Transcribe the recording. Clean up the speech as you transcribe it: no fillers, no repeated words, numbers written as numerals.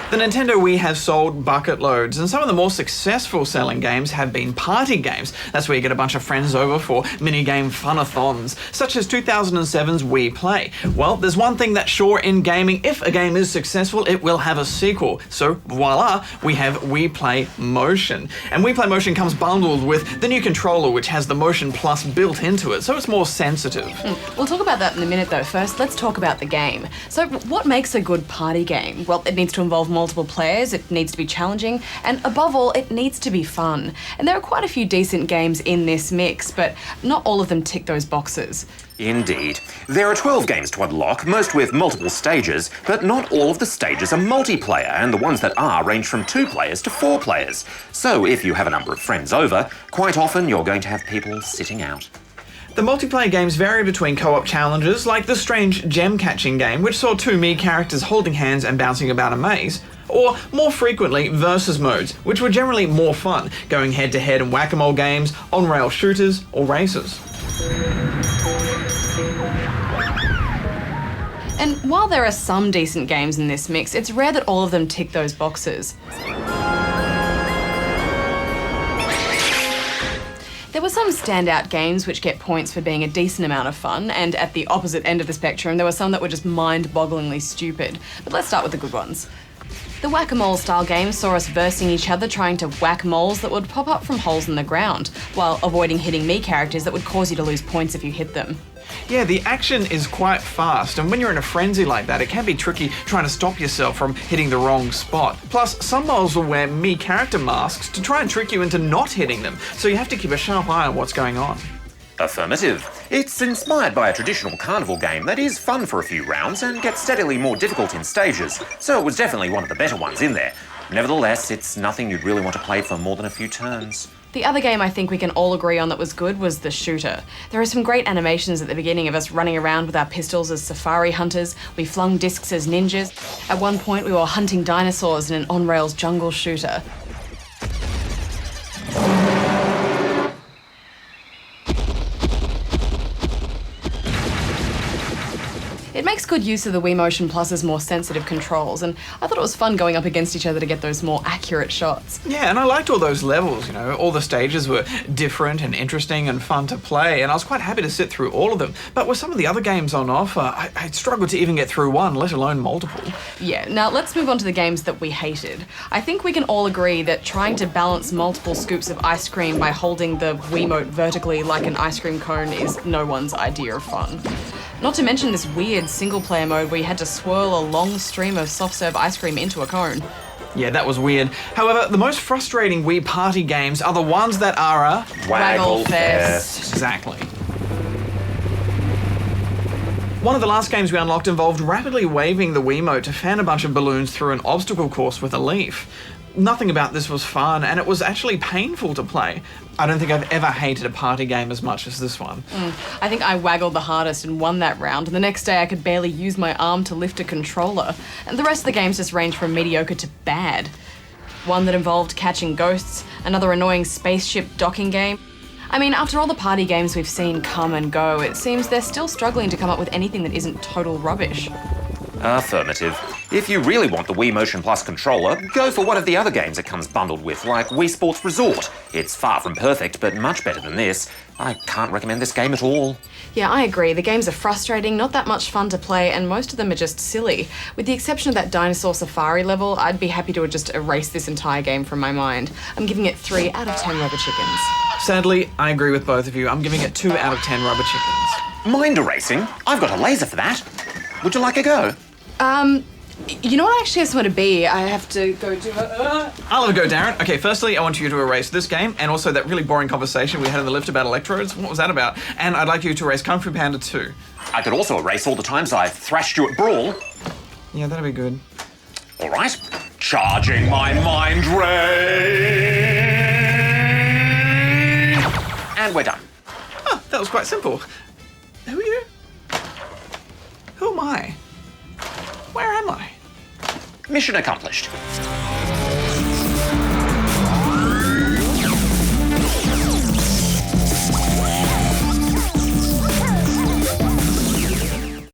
The Nintendo Wii has sold bucket loads, and some of the more successful selling games have been party games. That's where you get a bunch of friends over for minigame fun-a-thons, such as 2007's Wii Play. Well, there's one thing that's sure in gaming: if a game is successful, it will have a sequel. So voila, we have Wii Play Motion. And Wii Play Motion comes bundled with the new controller, which has the Motion Plus built into it, so it's more sensitive. We'll talk about that in a minute though. First, let's talk about the game. So what makes a good party game? Well, it needs to involve multiple players, it needs to be challenging, and above all, it needs to be fun. And there are quite a few decent games in this mix, but not all of them tick those boxes. Indeed. There are 12 games to unlock, most with multiple stages, but not all of the stages are multiplayer, and the ones that are range from 2 players to 4 players. So if you have a number of friends over, quite often you're going to have people sitting out. The multiplayer games vary between co-op challenges, like the strange gem-catching game, which saw 2 Mii characters holding hands and bouncing about a maze, or more frequently, versus modes, which were generally more fun, going head-to-head in whack-a-mole games, on-rail shooters, or races. And while there are some decent games in this mix, it's rare that all of them tick those boxes. There were some standout games which get points for being a decent amount of fun, and at the opposite end of the spectrum, there were some that were just mind-bogglingly stupid. But let's start with the good ones. The whack-a-mole style games saw us versing each other trying to whack moles that would pop up from holes in the ground, while avoiding hitting Mii characters that would cause you to lose points if you hit them. Yeah, the action is quite fast, and when you're in a frenzy like that, it can be tricky trying to stop yourself from hitting the wrong spot. Plus, some moles will wear Mii character masks to try and trick you into not hitting them, so you have to keep a sharp eye on what's going on. Affirmative. It's inspired by a traditional carnival game that is fun for a few rounds and gets steadily more difficult in stages, so it was definitely one of the better ones in there. Nevertheless, it's nothing you'd really want to play for more than a few turns. The other game I think we can all agree on that was good was The Shooter. There are some great animations at the beginning of us running around with our pistols as safari hunters, we flung discs as ninjas. At one point we were hunting dinosaurs in an on-rails jungle shooter. It makes good use of the Wii Motion Plus's more sensitive controls, and I thought it was fun going up against each other to get those more accurate shots. Yeah, and I liked all those levels, you know, all the stages were different and interesting and fun to play, and I was quite happy to sit through all of them. But with some of the other games on offer, I struggled to even get through one, let alone multiple. Yeah, now let's move on to the games that we hated. I think we can all agree that trying to balance multiple scoops of ice cream by holding the Wiimote vertically like an ice cream cone is no one's idea of fun. Not to mention this weird single-player mode where you had to swirl a long stream of soft-serve ice cream into a cone. Yeah, that was weird. However, the most frustrating Wii party games are the ones that are a... Waggle Fest. Exactly. One of the last games we unlocked involved rapidly waving the Wiimote to fan a bunch of balloons through an obstacle course with a leaf. Nothing about this was fun, and it was actually painful to play. I don't think I've ever hated a party game as much as this one. I think I waggled the hardest and won that round, and the next day I could barely use my arm to lift a controller. And the rest of the games just range from mediocre to bad. One that involved catching ghosts, another annoying spaceship docking game. I mean, after all the party games we've seen come and go, it seems they're still struggling to come up with anything that isn't total rubbish. Affirmative. If you really want the Wii Motion Plus controller, go for one of the other games it comes bundled with, like Wii Sports Resort. It's far from perfect, but much better than this. I can't recommend this game at all. Yeah, I agree. The games are frustrating, not that much fun to play, and most of them are just silly. With the exception of that dinosaur safari level, I'd be happy to just erase this entire game from my mind. I'm giving it 3 out of 10 rubber chickens. Sadly, I agree with both of you. I'm giving it 2 out of 10 rubber chickens. Mind erasing? I've got a laser for that. Would you like a go? You know what I actually just want to be? I have to go do a... I'll have a go, Darren. Okay, firstly, I want you to erase this game, and also that really boring conversation we had in the lift about electrodes. What was that about? And I'd like you to erase Kung Fu Panda 2. I could also erase all the times I've thrashed you at Brawl. Yeah, that'd be good. All right. Charging my mind ray. And we're done. Oh, that was quite simple. Who are you? Who am I? Where am I? Mission accomplished.